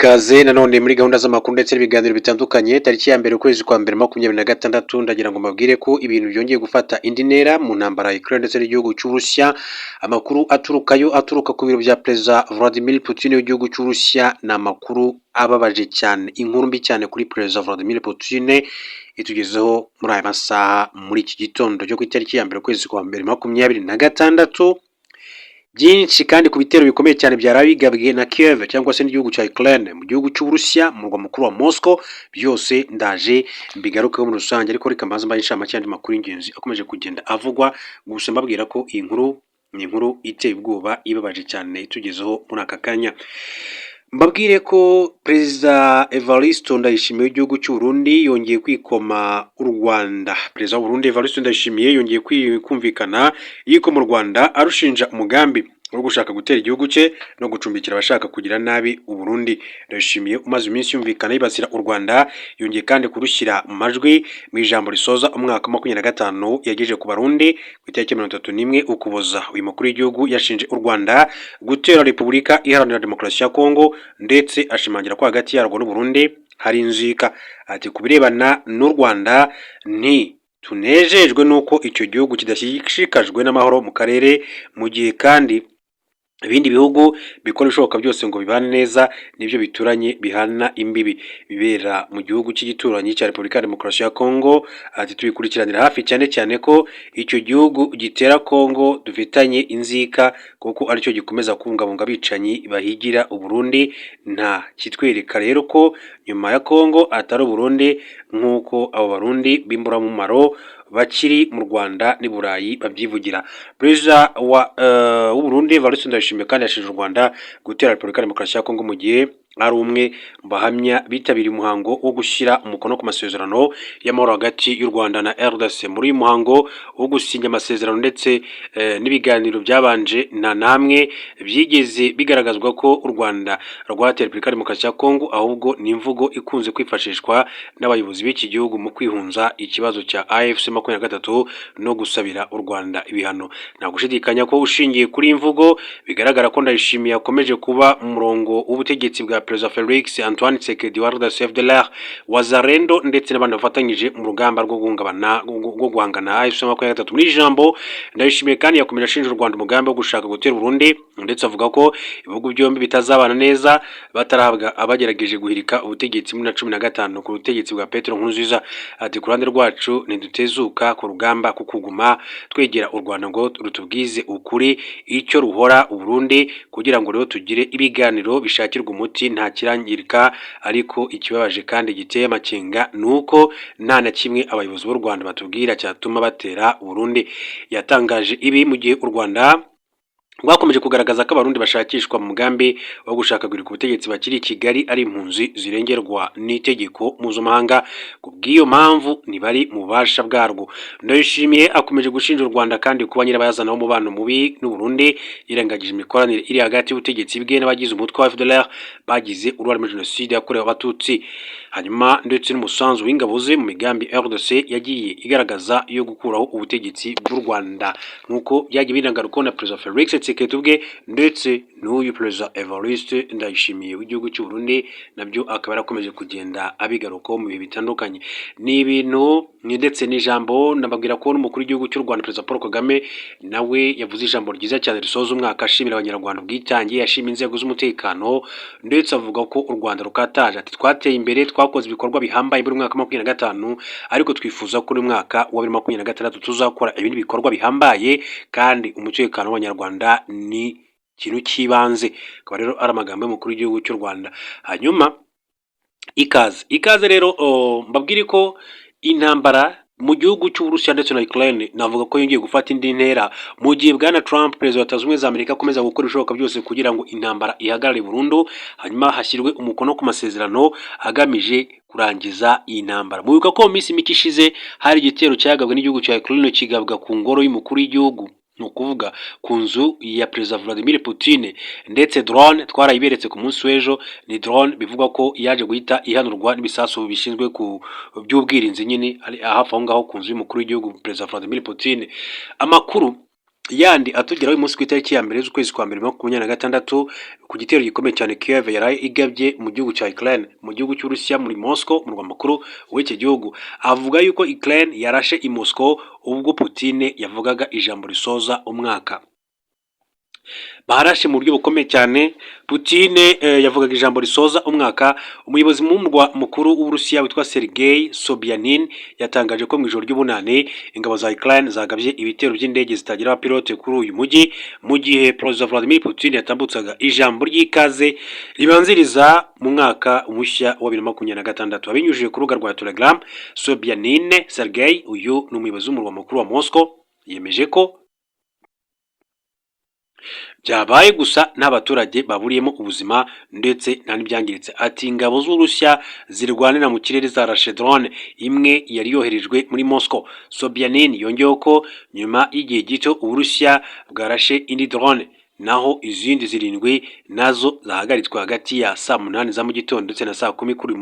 Ikaze nanone muri gahunda z'amakuru ndetse n'ibiganiro bitandukanye tariki ya mbere ukwezi kwa mbere 2026 ndagira ngo mbabwire ko ibintu byongeye gufata indi ntera mu ntambara ya Ukraine ndetse n'igihugu cy'Uburusiya. Amakuru aturuka ku biro bya Perezida Vladimir Putin w'igihugu cy'Uburusiya ni amakuru ababaje cyane, inkuru mbi cyane kuri Perezida Vladimir Putin itugezeho muri aya masaha muri iki gitondo cyo ku itariki ya mbere ukwezi kwa mbere 2026. Byinshi kandi ku bitero bikomeye cyane byarabigabwe na Kiev cyangwa se n'igihugu cya Ukraine mu gihugu cy'Uburusiya mu murwa mukuru wa Moscow, byose ndaje mbigarukeho muri rusange, ariko reka mbanze mbaye inshamake y'andi makuru y'ingenzi akomeje kugenda avugwa. Gusa mbabwira ko iyi nkuru ni inkuru iteye ubwoba ibabaje cyane itugezeho muri aka kanya. Mbabwire ko Perezida Evariste Ndayishimiye w'igihugu cy'u Burundi yongeye kwikoma u Rwanda. Perezida w'u Burundi Evariste Ndayishimiye yongeye kumvikana yiko mu Rwanda arushinja umugambi wo gushaka gutera igihugu cye no gucumbikira abashaka kugira nabi u Burundi. Ndayishimiye umaze iminsi yumvikana yibasira u Rwanda yongeye kandi kurushyira mu majwi mu ijambo risoza umwaka 2025 yagejeje ku Barundi ku itariki 31 Ukuboza. Uyu mukuru w'igihugu yashinje u Rwanda gutera Repubulika Iharanira Demokarasi ya Kongo ndetse ashimangira ko hagati yarwo n'u Burundi hari inzika. Ati kubirebana n'u Rwanda tunejejwe nuko icyo gihugu kidashishikajwe n'amahoro mu karere, mu gihe kandi ibindi bihugu bikora ibishoboka byose ngo bibane neza nibyo bituranye bihana imbibi bibera mu gihugu cy'igituranyi cya Repubulika ya Demokarasi ya Kongo. Ati tubikurikiranira hafi cyane ko icyo gihugu gitera Kongo dufitanye inzika kuko aricyo gikomeza kubungabunga abicanyi bahigira u Burundi. Nta kitwereka rero ko nyuma ya Kongo atari u Burundi nk'uko abo Barundi b'imburamumaro bakiri mu Rwanda n'i Burayi babyivugira. Perezida w'u Burundi Evariste Ndayishimiye kandi yashinje u Rwanda gutera Repubulika ya Demokarasi ya Kongo mu gihe ari umwe mu bahamya bitabiriye umuhango wo gushyira umukono ku masezerano y'amahoro hagati y'u Rwanda na RDC. Muri uyu muhango wo gusinya amasezerano ndetse n'ibiganiro byabanje nta namwe byigeze bigaragazwa ko u Rwanda rwatera Repubulika ya Demokarasi ya Kongo, ahubwo ni imvugo ikunze kwifashishwa n'abayobozi b'iki gihugu mu kwihunza ikibazo cya AFC 23 no gusabira u Rwanda ibihano. Nta gushidikanya ko ushingiye kuri imvugo bigaragara ko Ndayishimiye akomeje kuba mu murongo w'ubutegetsi bwa Perezida Felix Antoine Tshisekedi wa RDC-FDLR, Wazalendo ndetse n'abandi bafatanyije mu rugamba rwo guhangana AFC 23. Muri ijambo Ndayishimiye kandi yakomeje ashinja u Rwanda umugambi wo gushaka gutera Burundi ndetse avuga ko ibihugu byombi bitazabana neza batarahabwa abagerageje guhirika ubutegetsi muri 2015 ku butegetsi bwa Petero Nkurunziza. Ati ku ruhande rwacu ntidutezuka ku rugamba kukuguma twegera u Rwanda ngo rutubwize ukuri icyo ruhora u Burundi kugira ngo rero tugire ibiganiro bishakirwa umuti nta kirangirika. Ariko ikibabaje kandi giteye amakenga nuko nta na kimwe abayobozi b'u Rwanda batubwira cyatuma batera Burundi. Yatangaje ibi mu gihe u Rwanda rwakomeje kugaragaza ko Abarundi bashakishwa mu mugambi wo gushaka guhirika ubutegetsi bakiri i Kigali ari impunzi zirengerwa n'itegeko mpuzamahanga. Kubw'iyo mpamvu ntibari mu bubasha bwarwo. Ndayishimiye akomeje gushinja u Rwanda kandi kuba nyirabayazana w'umubano mubi n'u Burundi, yirengagije imikoranire iri hagati y'ubutegetsi bwe n'abagize umutwe wa FDLR bagize uruhare muri jenoside yakorewe Abatutsi, hanyuma ndetse n'umusanzu w'ingabo ze mu migambi RDC yagiye igaragaza yo gukuraho ubutegetsi bw'u Rwanda nk'uko byagiye binagaruka na Perezida Felix Tshisekedi ubwe ndetse n'uyu Perezida Evariste Ndayishimiye w'igihugu cy'u Burundi, nabyo akaba yarakomeje kugenda abigarukaho mu bihe bitandukanye. Ni ibintu ndetse n'ijambo nababwira ko n'umukuru w'igihugu cy'u Rwanda Perezida Paul Kagame nawe yavuze ijambo ryiza cyane risoza umwaka ashimira abanyarwanda ubwitange, yashimye inzego z'umutekano ndetse avuga ko u Rwanda rukataje. Ati twateye imbere, twakoze ibikorwa bihambaye muri mwaka 2025 ariko twifuza ko muri mwaka wa 2026 tuzakora ibindi bikorwa bihambaye kandi umutekano w'abanyarwanda ni ikintu cy'ibanze. Akaba rero ari amagambo y'umukuru w'igihugu cy'u Rwanda. Hanyuma ikaze rero mbabwire ko intambara mu gihugu cy'Uburusiya ndetse na Ukraine navuga ko yongeye gufata indi ntera mu gihe bwana Trump Perezida wa Leta Zunze Ubumwe za Amerika akomeza gukora ibishoboka byose kugira ngo intambara ihagarare burundu, hanyuma hashyirwe umukono ku masezerano agamije kurangiza iyi ntambara. Mubibuka ko mu minsi mike ishize hari igitero cyagabwe n'igihugu cya Ukraine kigabwa ku ngoro y'umukuru w'igihugu, ni ukuvuga ku nzu ya Perezida Vladimir Putin, ndetse drone twarayiberetse ku munsi w'ejo. Ni drone bivugwa ko yaje guhita ihanurwa n'ibisasu bishinzwe ku by'ubwirinzi nyine hafi aho ngaho ku nzu y'umukuru w'igihugu Perezida Vladimir Putin. Amakuru yandi atugeraho uyu munsi ku itariki ya mbere z'ukwezi kwa mbere 2026 ku gitero gikomeye cyane Kiev yaraye igabye mu gihugu cya Ukraine mu gihugu cy'Urusiya muri Moscow umurwa mukuru w'iki gihugu. Avuga yuko Ukraine yarashe i Moscow ubwo Putin yavugaga ijambo risoza umwaka. Barashe mu buryo bukomeye cyane. Putin yavugaga ijambo risoza umwaka. Umuyobozi w'umurwa mukuru w'Uburusiya witwa Sergei Sobyanin yatangaje ko mu ijoro ry'ubunane ingabo za Ukraine zagabye ibitero by'indege zitagira abapilote kuri uyu mujyi mu gihe Perezida Vladimir Putin yatambutsaga ijambo ry'ikaze ribanziriza mu mwaka mushya wa 2026. Abinyujije ku rubuga rwa Telegram, Sobyanin Sergei, uyu ni umuyobozi w'umurwa mukuru wa Moscow, yemeje ko byabaye gusa n'abaturage baburiyemo ubuzima ndetse nta n'ibyangiritse. Ati ingabo z'Urusiya zirwanira mu kirere zarashe drone imwe yari yoherejwe muri Moscow. Sobyanin yongeyeho ko nyuma y'igihe gito Uburusiya bwarashe indi drone, naho izindi zirindwi nazo zahagaritswe hagati ya saa 8 za mu gitondo ndetse na saa 10 kuri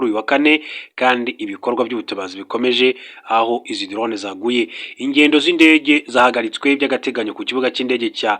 uyu wa kane, kandi ibikorwa by'ubutabazi bikomeje aho izi drone zaguye. Ingendo z'indege zahagaritswe by'agateganyo ku kibuga cy'indege cya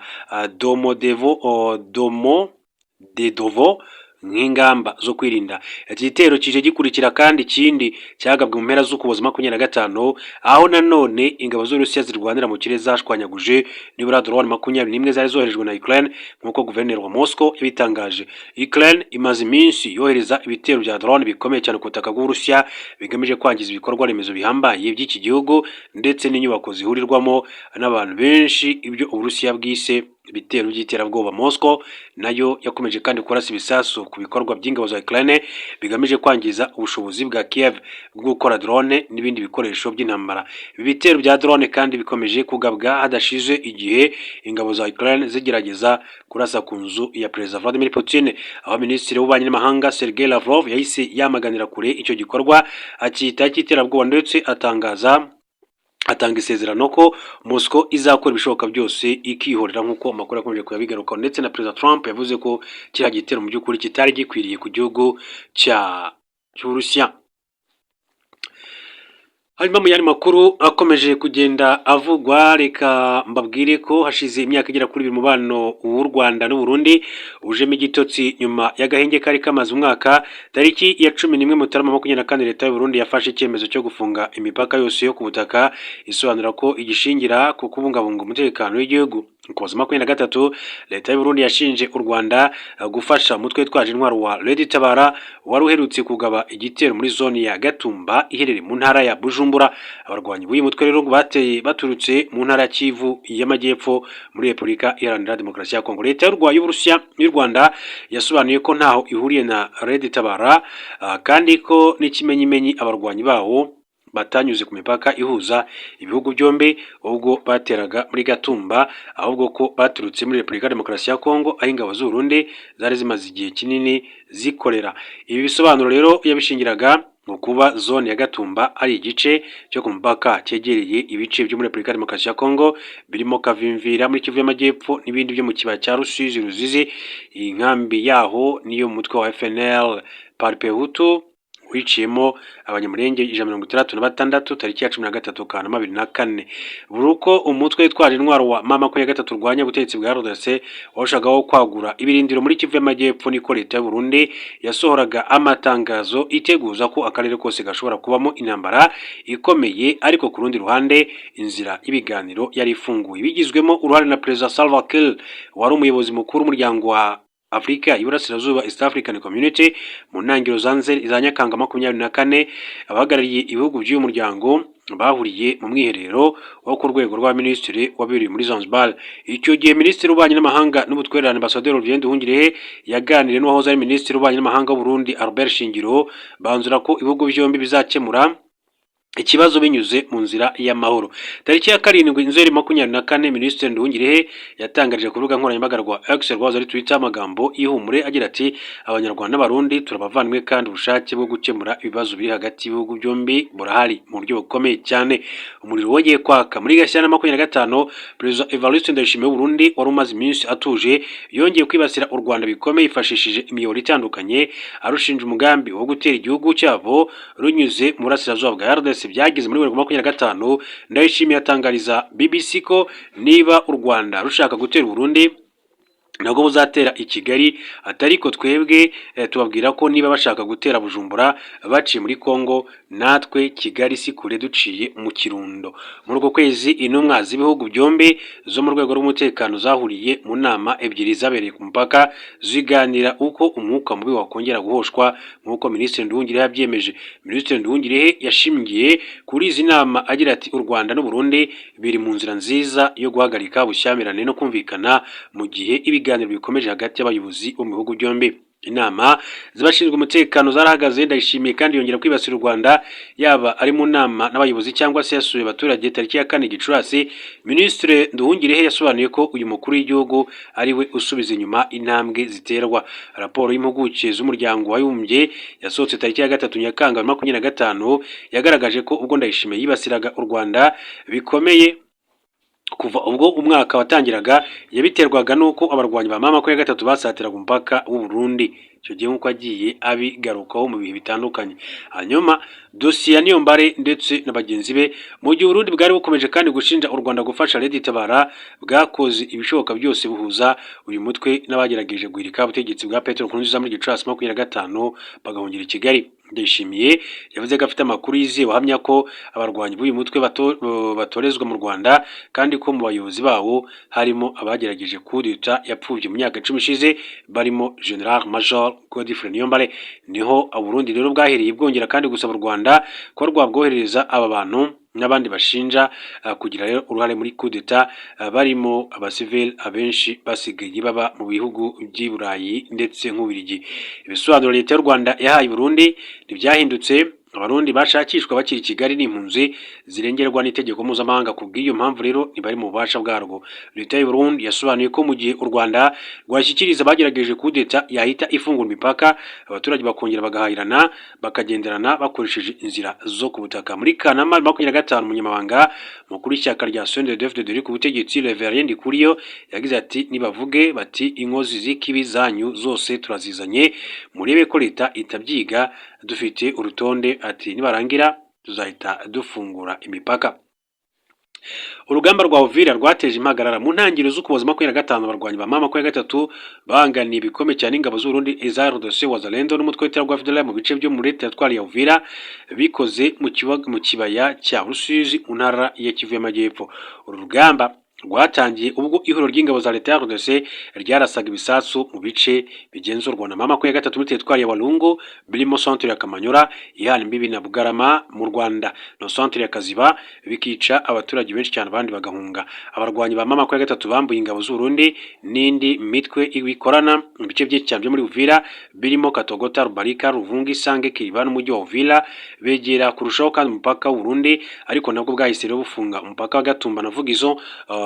Domodedovo nk'ingamba zo kwirinda. Iki gitero kije gikurikira kandi ikindi cyagabwe mu mpera z'ukuboza 2025 aho nanone ingabo z'Urusiya zirwanira mu kirere zashwanyaguje nibura drone 21 zari zoherejwe na Ukraine nk'uko guverineri wa Moscow yabitangaje. Ukraine imaze iminsi yohereza ibitero bya drone bikomeye cyane ku butaka bw'Urusiya bigamije kwangiza ibikorwa remezo bihambaye by'iki gihugu ndetse n'inyubako zihurirwamo n'abantu benshi. Ibyo Uburusiya bwise ibitero by'iterabwoba. Moscow nayo yakomeje kandi kurasa ibisasu ku bikorwa by'ingabo za Ukraine bigamije kwangiza ubushobozi bwa Kiev bwo gukora drone n'ibindi bikoresho by'intambara. Ibi bitero bya drone kandi bikomeje kugabwa hadashize igihe ingabo za Ukraine zigerageza kurasa ku nzu ya Perezida Vladimir Putin, aho Minisitiri w'Ububanyi n'Amahanga Sergei Lavrov yahise yamaganira kure icyo gikorwa akita cy'iterabwoba ndetse atanga isezerano ko Moscow izakora ibishoboka byose ikihorera nk'uko amakuru akomeje kuyabigarukaho, ndetse na Perezida Trump yavuze ko kiriya gitero mu by'ukuri kitari gikwiriye ku gihugu cy'Uburusiya. Hanyuma mu yandi makuru akomeje kugenda avugwa, reka mbabwire ko hashize imyaka igera kuri 2 umubano w'u Rwanda n'u Burundi ujemo igitotsi nyuma y'agahenge kari kamaze umwaka. Tariki ya 11 Mutarama 2024 leta y'u Burundi yafashe icyemezo cyo gufunga imipaka yose yo ku butaka, isobanura ko igishingira ku kubungabunga umutekano w'igihugu. Kuva 2023 leta y'u Burundi yashinje u Rwanda gufasha umutwe witwaje intwaro wa Red Tabara wari uherutse kugaba igitero muri zone ya Gatumba iherereye mu ntara ya Bujumbura. Abarwanyi b'uyu mutwe rero bateye baturutse mu ntara ya Kivu y'Amajyepfo muri Repubulika Iharanira Demokarasi ya Kongo. Leta y'u Rwanda yasobanuye ko ntaho ihuriye na Red Tabara kandi ko n'ikimenyimenyi abarwanyi bawo batanyuze ku mipaka ihuza ibihugu byombi ubwo bateraga muri Gatumba, ahubwo ko baturutse muri Repubulika Demokarasi ya Kongo aho ingabo z'u Burundi zari zimaze igihe kinini zikorera. Ibi bisobanuro rero yabishingiraga mu kuba zone ya Gatumba ari igice cyo ku mupaka cyegereye ibice byo muri Repubulika Demokarasi ya Kongo birimo Kavimvira muri Kivu y'Amajyepfo n'ibindi byo mu kibaya cya Rusizi. Iyi nkambi yaho niyo mutwe wa FNL Parpehutu wiciyemo abanyamurenge 166 tariki ya 13 Kanama 2024. Buruko umutwe witwaje intwaro wa M23 urwanya ubutegetsi bwa RDC washagaho kwagura ibirindiro muri Kivu y'Amajyepfo, niko leta y'u Burundi yasohoraga amatangazo iteguza ko akarere kose gashobora kubamo intambara ikomeye. Ariko ku rundi ruhande inzira y'ibiganiro yari ifunguye bigizwemo uruhare na Perezida Salva Kiir wari umuyobozi mukuru w'umuryango wa Afrika y'Iburasirazuba East African Community. Mu ntangiriro za Nyakanga 2024 abahagarariye ibihugu by'uyu muryango bahuriye mu mwiherero wo ku rwego rwa minisitiri wabiri muri Zanzibar. Icyo gihe Minisitiri w'Ububanyi n'Amahanga n'Ubutwererane Ambassadeur Olivier Nduhungirehe yaganiriye n'uwahoze ari Minisitiri w'Ububanyi n'Amahanga w'u Burundi Albert Shingiro, banzura ko ibihugu byombi bizakemura ikibazo binyuze mu nzira y'amahoro. Tariki ya 7 Nzeri 2024 Minisitiri Nduhungirehe yatangarije ku rubuga nkoranyambaga rwa X rwazo ari Twitter amagambo y'ihumure agira ati abanyarwanda n'abarundi turabavandimwe kandi ubushake bwo gukemura ibibazo biri hagati y'ibihugu byombi burahari mu buryo bukomeye cyane. Umuriro wongeye kwaka muri Gashyantare 2025. Perezida Evariste Ndayishimiye w'u Burundi wari umaze iminsi atuje yongeye kwibasira u Rwanda bikomeye yifashishije imiyoboro itandukanye arushinja umugambi wo gutera igihugu cyabo runyuze mu burasirazuba bwa RDC byose byageze muri 2025 Ndayishimiye atangariza BBC ko niba u Rwanda rushaka gutera Burundi nabwo buzatera i Kigali, atariko twebwe tubabwira ko niba bashaka gutera Bujumbura baciye muri Kongo, natwe Kigali si kure duciye mu Kirundo. Muri uko kwezi intumwa z'ibihugu byombi zo mu rwego rw'umutekano zahuriye mu nama ebyiri zabereye ku mupaka ziganira uko umwuka mubi wakongera guhoshwa nk'uko Minisitiri Nduhungirehe yabyemeje. Minisitiri Nduhungirehe yashingiye kuri izi nama agira ati u Rwanda n'u Burundi biri mu nzira nziza yo guhagarika ubushyamirane no kumvikana mu gihe ibiganiro bikomeje hagati y'abayobozi bo mu bihugu byombi. Inama z'abashinzwe umutekano zarahagaze. Ndayishimiye kandi yongera kwibasira u Rwanda yaba ari mu nama n'abayobozi cyangwa se yasuye abaturage tariki ya 4 Gicurasi. Minisitiri Nduhungirehe yasobanuye ko uyu mukuru w'igihugu ari we usubiza inyuma intambwe ziterwa. Raporo y'impuguke z'umuryango w'abibumbye yasohotse tariki ya 3 Nyakanga 2025 yagaragaje ko ubwo Ndayishimiye yibasiraga u Rwanda bikomeye kuva ubwo umwaka watangiraga yabiterwaga nuko abarwanyi ba mama 23 basatiraga umupaka w'u Burundi. Icyo gihe nkuko agiye abigarukaho mu bihe bitandukanye. Hanyuma dosiye Niyombare ndetse na bagenzi be mu gihe Burundi bwari bukomeje kandi gushinja u Rwanda gufasha Leta Itabara bwakoze ibishoboka byose buhuza uyu mutwe n'abagerageje guhirika ubutegetsi bwa Petero Nkurunziza muri Gicurasi 2025 bagahungira i Kigali. Ndayishimiye yavuze ko afite amakuru yizewe ahamya ko abarwanyi b'uyu mutwe batorezwa mu Rwanda kandi ko mu bayobozi bawo harimo abagerageje kudeta yapfubye mu myaka 10 ishize barimo General Major Godfrey Niyombare. Niho Burundi rero bwahereye bwongera kandi gusaba u Rwanda ko rwabwohereza aba bantu n'abandi bashinja kugira rero uruhare muri kudeta barimo abasivili abenshi basigaye baba mu bihugu by'i Burayi ndetse nk'Ububiligi. Ibisobanuro Leta y'u Rwanda yahaye Burundi ntibyahindutse. Abarundi bashakishwa bakiri Kigali n'impunzi zirengerwa n'itegeko mpuzamahanga. Kubw'iyo mpamvu rero ntibari mu bubasha bwarwo. Leta y'u Burundi yasobanuye ko mu gihe u Rwanda rwashyikiriza bagerageje kudeta yahita ifungura imipaka, abaturage bakongera bagahahirana bakagenderana bakoresheje inzira zo ku butaka. Muri Kanama 2025 umunyamabanga mukuru w'ishyaka rya CNDD-FDD ku butegetsi Reverien Ndikuriyo yagize ati nibavuge bati inkozi z'ikibi zanyu zose turazizanye murebe ko leta itabyiga, dufite urutonde ati nibarangira tuzahita dufungura imipaka. Urugamba rwa Uvira rwateje impagarara mu ntangiriro z'ukuboza 2025 abarwanyi ba mama 23 banganiye ibikomeye cyane ingabo z'u Burundi EZRDC Wazalendo n'umutwe w'iterabwoba FDLR mu bice byo muri teritwari ya Uvira bikoze mu kibaya cya Rusizi mu ntara ya Kivu y'Amajyepfo. Uru rugamba rwatangiye ubwo ihuriro ry'ingabo za Leta ya RDC ryarasaga ibisasu mu bice bigenzurwa na mama 23 muri teritwari ya Walungu birimo centre ya Kamanyura ihana imbibi na Bugarama mu Rwanda no centre ya Kaziba bikica abaturage benshi cyane abandi bagahunga. Abarwanyi ba mama 23 bambuye ingabo z'u Burundi n'indi mitwe ibikorana mu bice by'icyambye muri Uvira birimo Katogota, Rubarika, Ruvungi, Sange, Kiriba n'umujyi wa Uvira begera kurushaho kandi umupaka w'u Burundi, ariko nabwo bwahise rero bufunga umupaka wa Gatumba na Vugizo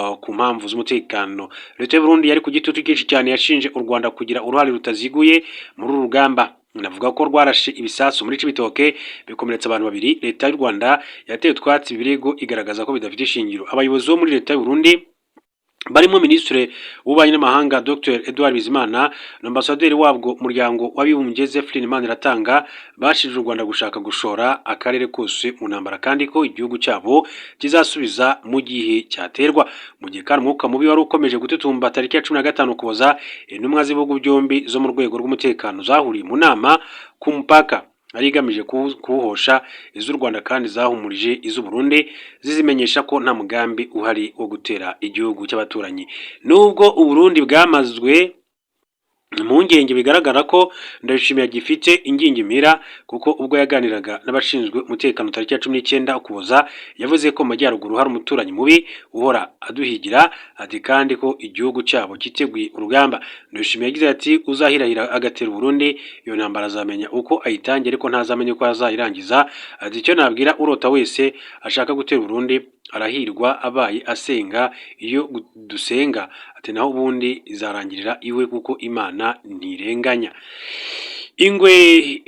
ku mpamvu z'umutekano. Leta y'u Burundi yari ku gitutu cyinshi cyane yashinje u Rwanda kugira uruhare rutaziguye muri uru rugamba. Navuga ko rwarashe ibisasu muri Cibitoke bikomeretsa abantu babiri. Leta y'u Rwanda yateye utwatsi ibirego igaragaza ko bidafite ishingiro. Abayobozi bo muri Leta y'u Burundi barimo Minisitiri w'Ububanyi n'Amahanga Dr Edouard Bizimana n'ambasaderi wabwo muryango w'abibumbye Zephyrin Maniratunga bashije u Rwanda gushaka gushora akarere kose mu ntambara kandi ko igihugu cyabo kizasubiza mu gihe cyaterwa. Mu gihe kandi umwuka mubi wari ukomeje gututumba tariki ya 15 Ukuboza intumwa z'ibihugu byombi zo mu rwego rw'umutekano zahuriye mu nama ku mupaka ari igamije kuwuhosha iz'u Rwanda kandi zahumurije iz'u Burundi zizimenyesha ko nta mugambi uhari wo gutera igihugu cy'abaturanyi. Nubwo u Burundi bwamazwe impungenge bigaragara ko Ndayishimiye gifite ingingimira kuko ubwo yaganiraga n'abashinzwe umutekano tariki ya 19 Ukuboza yavuze ko mu majyaruguru hari umuturanyi mubi uhora aduhigira ati kandi ko igihugu cyabo kiteguye urugamba. Ndayishimiye yagize ati uzahirahira agatera Burundi iyo ntambara azamenya uko ayitangira ariko ntazamenye ko azayirangiza. Ati icyo nabwira urota wese ashaka gutera Burundi arahirwa abaye asenga iyo dusenga, ati naho ubundi izarangirira iwe kuko Imana ntirenganya. Ingwe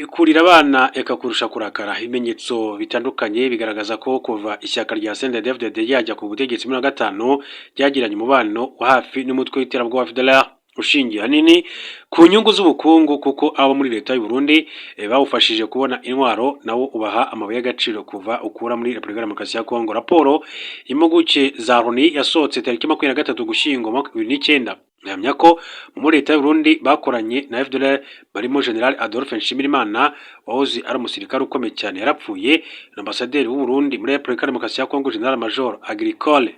ikurira abana ekakurusha kurakara. Ibimenyetso bitandukanye bigaragaza ko kuva ishyaka rya CNDD-FDD yajya ku butegetsi muri 2005 ryagiranye umubano wa hafi n'umutwe w'iterabwoba FDLR. ushingiye hanini ku nyungu z'ubukungu kuko abo muri leta y'u Burundi bawufashije kubona intwaro nawo ubaha amabuye y'agaciro kuva ukura muri Repubulika Demokarasi ya Kongo. Raporo impuguke za Loni yasohotse tariki 23 Gushyingo 2019 ihamya ko muri leta y'u Burundi bakoranye na FDLR barimo General Adolphe Nshimirimana wahoze ari umusirikare ukomeye cyane yarapfuye, na ambasaderi w'u Burundi muri Repubulika Demokarasi ya Kongo General Major Agricole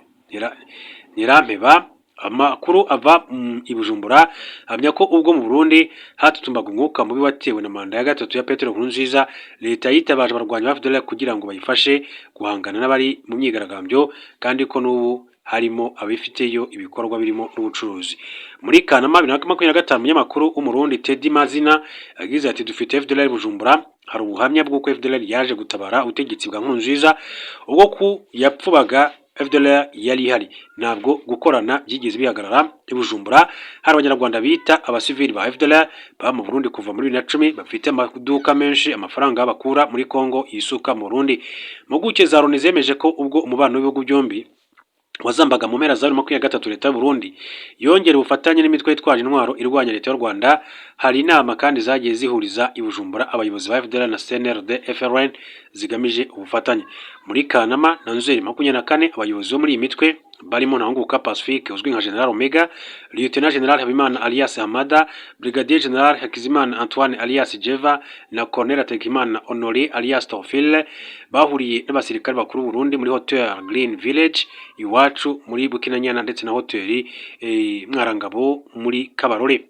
Ntirampeba. Amakuru ava i Bujumbura ahamya ko ubwo mu Burundi hatutumbaga umwuka mubi watewe na manda ya gatatu ya Petero Nkurunziza, leta yitabaje abarwanyi ba FDLR kugira ngo bayifashe guhangana n'abari mu myigaragambyo, kandi ko n'ubu harimo abifiteyo ibikorwa birimo n'ubucuruzi. Muri Kanama 2025 umunyamakuru w'umurundi Teddy Mazina yagize ati dufite FDLR Bujumbura, hari ubuhamya bw'uko FDLR yaje gutabara ubutegetsi bwa Nkurunziza ubwo ku yapfubaga FDLR yari ihari, ntabwo gukorana byigeze bihagarara. I Bujumbura hari abanyarwanda bita abasivili ba FDLR ba mu Burundi kuva muri 2010 bafite amaduka menshi, amafaranga bakura muri Kongo yisuka mu Burundi. Impuguke za Loni zemeje ko ubwo umubano w'ibihugu byombi wazambaga mu mpera za 2023 leta y'u Burundi yongera ubufatanye n'imitwe yitwaje intwaro irwanya leta y'u Rwanda. Hari inama kandi zagiye zihuriza i Bujumbura abayobozi ba FDLR na CNRD FRN zigamije ubufatanye. Muri Kanama na Nzeri 24 abayobozi bo muri iyi mitwe barimo Ntahunguka Pacifique uzwi nka General Omega, Lieutenant General Habimana alias Hamada, Brigadier General Hakizimana Antoine alias Jeva na Colonel Hategekimana Honoré alias Tofile bahuriye n'abasirikare bakuru b'u Burundi muri Hotel Green Village iwacu muri Bukinanyana ndetse na Hotel Mwarangabo muri Kabarore.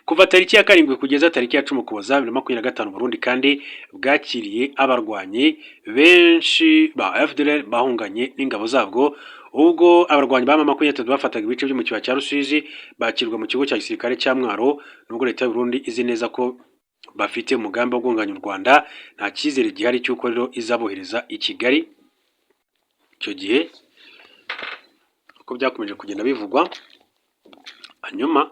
Kuva tariki ya 7 kugeza tariki ya 10 Ukuboza 2025 Burundi kandi bwakiriye abarwanyi benshi ba FDLR bahunganye n'ingabo zabwo, ubwo abarwanyi ba 23 bafataga ibice byo mu kiba cya Rusizi bakirwa mu kigo cya gisirikare cya Mwaro. Nubwo leta y'u Burundi izi neza ko bafite umugambi wo gunganya u Rwanda, nta cyizere gihari cy'uko rero izabohereza i Kigali. Icyo gihe uko byakomeje kugenda bivugwa. Hanyuma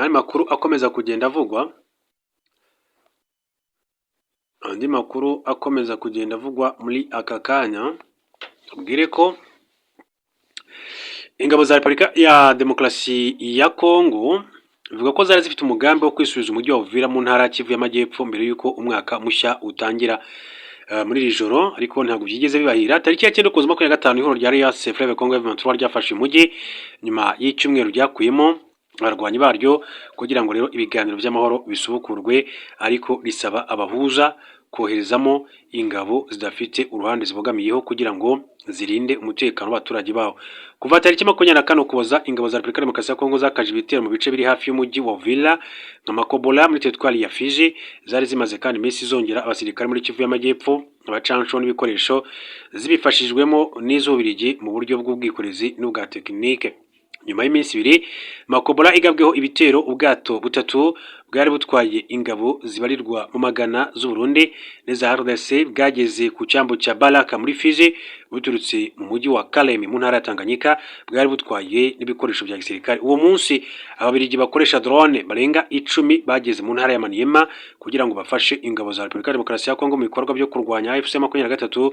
makuru akomeza kugenda avugwa, andi makuru akomeza kugenda avugwa muri aka kanya, tubwire ko ingabo za Repubulika ya Demokarasi ya Kongo bivuga ko zari zifite umugambi wo kwisubiza umujyi wa Uvira mu ntara Kivu y'Amajyepfo mbere yuko umwaka mushya utangira muri iri joro, ariko ntabwo byigeze bibahira. Tariki ya 9 Ukuboza 2025 ihoro rya Alliance Fleuve Congo M23 ryafashe umujyi nyuma y'icyumweru ryakuyemo abarwanyi baryo kugira ngo rero ibiganiro by'amahoro bisubukurwe, ariko risaba abahuza koherezamo ingabo zidafite uruhande zibogamiyeho kugira ngo zirinde umutekano w'abaturage bawo. Kuva tariki 24 Ukuboza ingabo za Repubulika Demokarasi ya Kongo zakaje ibitero mu bice biri hafi y'umujyi wa Uvira nka Makobola muri teritwari ya Fizi, zari zimaze kandi iminsi zongera abasirikare muri Kivu y'Amajyepfo abacansho n'ibikoresho zibifashijwemo n'iz'Ububiligi mu buryo bw'ubwikorezi n'ubwa tekinike. Nyuma y'iminsi 2 Makobola igabweho ibitero, ubwato butatu bwari butwaye ingabo zibarirwa mu magana z'u Burundi neza RDC bwageze ku cyambo cya Baraka muri Fizi buturutse mu mujyi wa Kalemi mu ntara ya Tanganyika, bwari butwaye n'ibikoresho bya gisirikare. Uwo munsi ababiligi bakoresha drone barenga 10 bageze mu ntara ya Maniema kugira ngo bafashe ingabo za Repubulika Demokarasi ya Kongo mu bikorwa byo kurwanya AFC 23.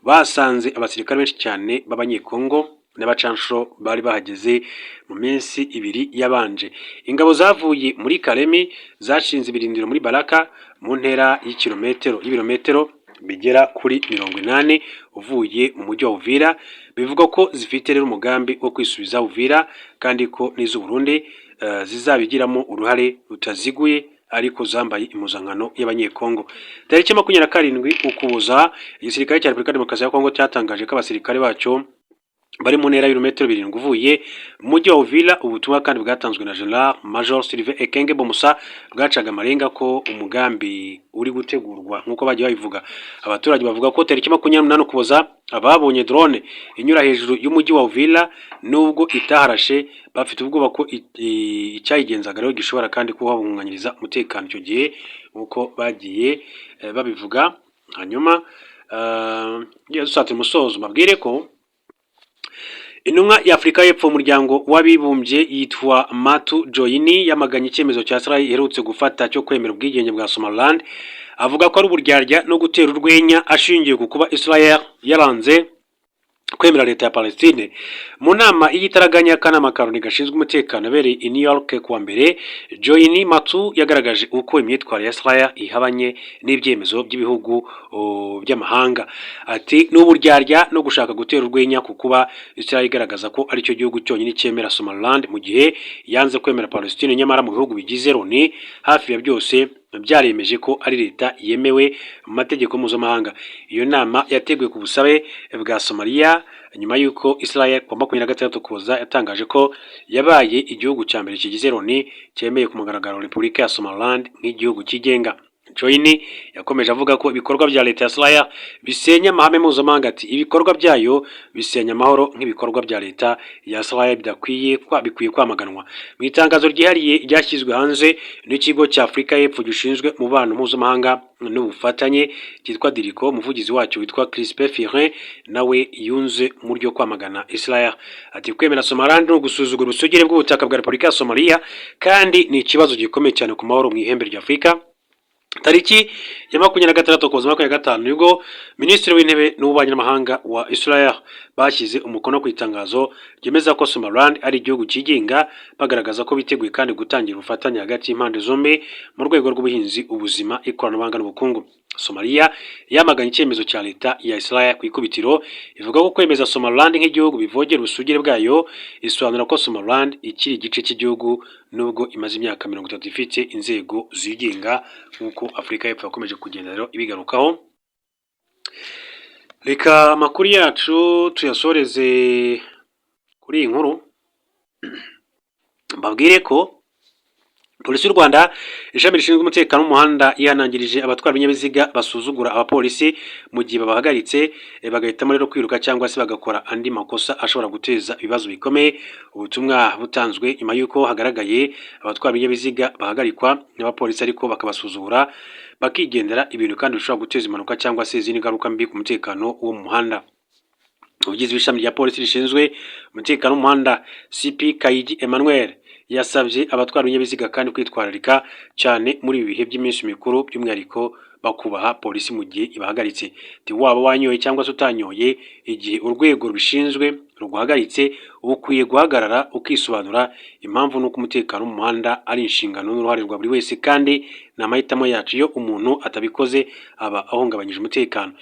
Basanze abasirikare benshi cyane b'abanyekongo n'abacansho bari bahageze mu minsi 2 yabanje. Ingabo zavuye muri Kalemi zashinze ibirindiro muri Baraka mu ntera y'ibirometero bigera kuri 80 uvuye mu mujyi wa Uvira. Bivuga ko zifite rero umugambi wo kwisubiza Uvira kandi ko n'iz'u Burundi zizabigiramo uruhare rutaziguye, ariko zambaye impuzankano y'abanyekongo. Tariki 27 Ukuboza igisirikare cya Repubulika Demokarasi ya Kongo cyatangaje ko abasirikare bacyo bari mu ntera y'ibirometero 7 uvuye mu mujyi wa Uvira. Ubutumwa kandi bwatanzwe na General Major Sylvain Ekenge Bomusa bwacaga amarenga ko umugambi uri gutegurwa nk'uko bagiye babivuga. Abaturage bavuga ko tariki 28 Ukuboza ababonye drone inyura hejuru y'umujyi wa Uvira nubwo itaharashe bafite ubwoba ko icyayigenzaga rero gishobora kandi kuhabunganyiriza umutekano icyo gihe nk'uko bagiye babivuga. Hanyuma dusatse umusozo mabwire ko intumwa ya Afurika y'Epfo umuryango w'abibumbye yitwa Matu Joyini yamaganye icyemezo cya Israel iherutse gufata cyo kwemera ubwigenge bwa Somaliland, avuga ko ari uburyarya no gutera urwenya ashingiye ku kuba Israel yaranze kwemera leta ya Palestine. Mu nama y'igitaraganya y'akanama ka Loni gashinzwe umutekano abereye i New York kuwa mbere, Joyini Matu yagaragaje uko imyitwarire ya Israel ihabanye n'ibyemezo by'ibihugu by'amahanga. Ati n'uburyarya no gushaka gutera urwenya ku kuba Israel igaragaza ko ari cyo gihugu cyonyine cyemera Somaliland mu gihe yanze kwemera Palestine, nyamara mu bihugu bigize Loni hafi ya byose byaremeje ko ari leta yemewe mu mategeko mpuzamahanga. Iyo nama yateguwe ku busabe bwa Somalia nyuma y'uko Israel ku 26 Ukuboza yatangaje ko yabaye igihugu cya mbere kigize Loni cyemeye ku mugaragaro Repubulika ya Somaliland nk'igihugu kigenga. Joyini yakomeje avuga ko ibikorwa bya leta ya Israel bisenya amahame mpuzamahanga. Ati ibikorwa byayo bisenya amahoro nk'ibikorwa bya leta ya Israel bikwiye kwamaganwa. Mu itangazo ryihariye ryashyizwe hanze n'ikigo cya Afurika y'Epfo gishinzwe umubano mpuzamahanga n'ubufatanye cyitwa DIRICO, umuvugizi wacyo witwa Crispin Firin nawe yunze mu ryo kwamagana Israel. Ati kwemera Somaliland no gusuzugura ubusugire bw'ubutaka bwa Repubulika ya Somalia kandi ni ikibazo gikomeye cyane ku mahoro mu ihembe rya Afurika. Tariki ya 26 Ukuboza 2025 nibwo Minisitiri w'Intebe n'Ububanyi n'Amahanga wa Israel bashyize umukono ku itangazo ryemeza ko Somaliland ari igihugu kigenga, bagaragaza ko biteguye kandi gutangira ubufatanye hagati y'impande zombi mu rwego rw'ubuhinzi, ubuzima, ikoranabuhanga n'ubukungu. Somalia yamaganye icyemezo cya leta ya Israel ku ikubitiro, ivuga ko kwemeza Somaliland nk'igihugu bivogera ubusugire bwayo. Isobanura ko Somaliland ikiri igice cy'igihugu nubwo imaze imyaka 30 ifite inzego zigenga nk'uko Afurika y'Epfo yakomeje kugenda rero ibigarukaho. Reka amakuru yacu tuyasoreze kuri iyi nkuru, mbabwire ko Polisi y'u Rwanda ishami rishinzwe umutekano w'umuhanda yihanangirije abatwara ibinyabiziga basuzugura abapolisi mu gihe babahagaritse, bagahitamo rero kwiruka cyangwa se bagakora andi makosa ashobora guteza ibibazo bikomeye. Ubutumwa butanzwe nyuma y'uko hagaragaye abatwara ibinyabiziga bahagarikwa n'abapolisi ariko bakabasuzugura bakigendera, ibintu kandi bishobora guteza impanuka cyangwa se izindi ngaruka mbi ku mutekano wo mu muhanda. Umuvugizi w'ishami rya polisi rishinzwe umutekano w'umuhanda CP Kayigi Emmanuel yasabye abatwara ibinyabiziga kandi kwitwararika cyane muri ibi bihe by'iminsi mikuru, by'umwihariko bakubaha polisi mu gihe ibahagaritse. Waba wanyoye cyangwa se utanyoye, igihe urwego rubishinzwe ruguhagaritse ukwiye guhagarara ukisobanura. Impamvu nuko umutekano mu muhanda ari inshingano n'uruhare rwa buri wese kandi ni amahitamo yacu. Iyo umuntu atabikoze aba ahungabanyije umutekano.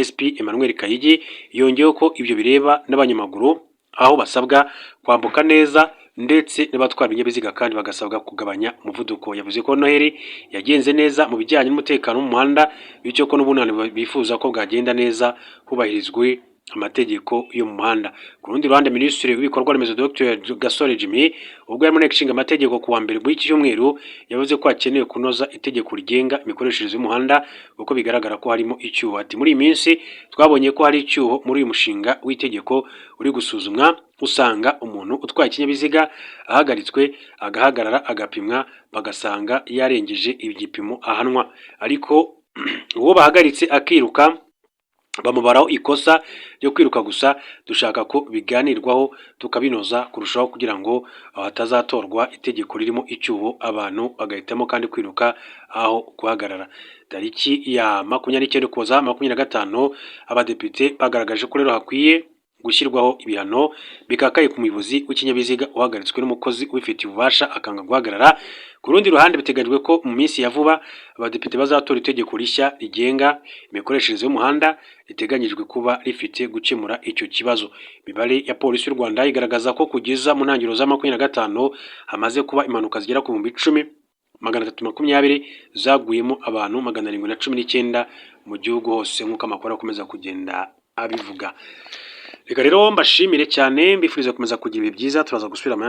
SP Emmanuel Kayigi yongeyeho ko ibyo bireba n'abanyamaguru, aho basabwa kwambuka neza ndetse n'abatwara ibinyabiziga kandi bagasabwa kugabanya umuvuduko. Yavuze ko Noheli yagenze neza mu bijyanye n'umutekano mu muhanda, bityo ko n'ubunani bifuza ko bwagenda neza hubahirizwe amategeko yo mu muhanda. Ku rundi ruhande, Minisitiri w'ibikorwa remezo Dr Gasore Jimmy ubwo yarimo nshinga amategeko kuwa mbere w'iki cyumweru yavuze ko hakenewe kunoza itegeko rigenga imikoreshereze y'umuhanda kuko bigaragara ko harimo icyuho. Ati muri iyi minsi twabonye ko hari icyuho muri uyu mushinga w'itegeko uri gusuzumwa, usanga umuntu utwaye ikinyabiziga ahagaritswe agahagarara agapimwa bagasanga yarengeje igipimo ahanwa, ariko uwo bahagaritse akiruka bamubaraho ikosa ryo kwiruka gusa. Dushaka ko biganirwaho tukabinoza kurushaho kugira ngo hatazatorwa itegeko ririmo icyuho abantu bagahitamo kandi kwiruka aho guhagarara. Tariki ya 29 Ukuboza 2025 abadepite bagaragaje ko rero hakwiye gushyirwaho ibihano bikakaye ku muyobozi w'ikinyabiziga uhagaritswe n'umukozi ubifitiye ububasha akanga guhagarara. Ku rundi ruhande, biteganyijwe ko mu minsi ya vuba abadepite bazatora itegeko rishya rigenga imikoreshereze y'umuhanda riteganyijwe kuba rifite gukemura icyo kibazo. Imibare ya Polisi y'u Rwanda igaragaza ko kugeza mu ntangiriro za 2025 hamaze kuba impanuka zigera ku 10,320 zaguyemo abantu 719 mu gihugu hose nk'uko amakuru akomeza kugenda abivuga. Reka rero mbashimire cyane, mbifuriza gukomeza kugira ibihe byiza. Turaza gusubira mu